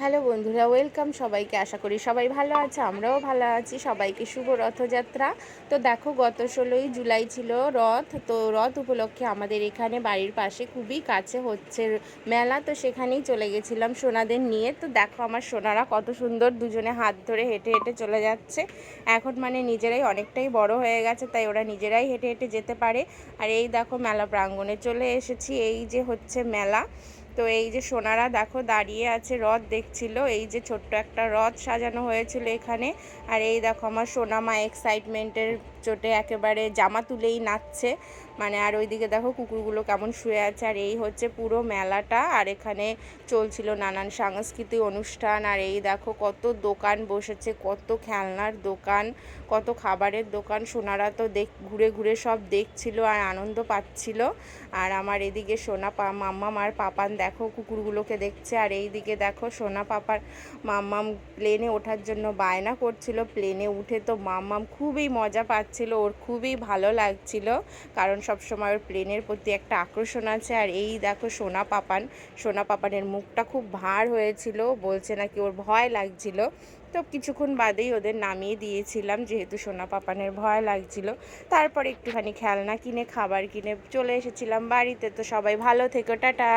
Hello বন্ধুরা, welcome সবাইকে। আশা করি সবাই ভালো আছে, আমরাও ভালো আছি। সবাইকে শুভ রথযাত্রা। তো দেখো, গত 16ই জুলাই ছিল রথ। তো রথ উপলক্ষে আমাদের এখানে বাড়ির পাশে খুবই কাছে হচ্ছে মেলা। তো সেখানেই চলে গেছিলাম সোনাদের নিয়ে। তো দেখো আমার সোনারা কত সুন্দর দুজনে হাত ধরে হেঁটে হেঁটে চলে যাচ্ছে। এখন মানে নিজেরাই অনেকটাই বড় হয়ে গেছে, তাই ওরা নিজেরাই হেঁটে হেঁটে যেতে পারে। আর এই দেখো মেলা প্রাঙ্গণে চলে এসেছি। এই যে হচ্ছে মেলা। তো এই যে সোনারা দেখো দাঁড়িয়ে আছে, রথ দেখছিল। এই যে ছোট্ট একটা রথ সাজানো হয়েছিল এখানে। আর এই দেখো আমার সোনামা এক্সাইটমেন্টের চোটে একেবারে জামা তুলেই নাচছে মানে। আর ওইদিকে দেখো কুকুরগুলো কেমন শুয়ে আছে। আর এই হচ্ছে পুরো মেলাটা। আর এখানে চলছিল নানান সাংস্কৃতিক অনুষ্ঠান। আর এই দেখো কত দোকান বসেছে, কত খেলনার দোকান, কত খাবারের দোকান। সোনারা তো ঘুরে ঘুরে সব দেখছিল আর আনন্দ পাচ্ছিল। আর আমার এদিকে মাম্মাম আর পাপান দেখো কুকুরগুলোকে দেখছে। আর এই দিকে দেখো সোনা পাপার মাম্মাম প্লেনে ওঠার জন্য বায়না করছিল। প্লেনে উঠে তো মাম্মাম খুবই মজা পাচ্ছিল, ওর খুবই ভালো লাগছিল, কারণ সবসময় ওর প্লেনের প্রতি একটা আকর্ষণ আছে। আর এই দেখো সোনা পাপানের মুখটা খুব ভার হয়েছিল, বলছে নাকি ওর ভয় লাগছিল। তো কিছুক্ষণ বাদেই ওদের নামিয়ে দিয়েছিলাম, যেহেতু সোনা পাপানের ভয় লাগছিল। তারপর একটুখানি খেলনা কিনে খাবার কিনে চলে এসেছিলাম বাড়িতে। তো সবাই ভালো থেকো, টাটা।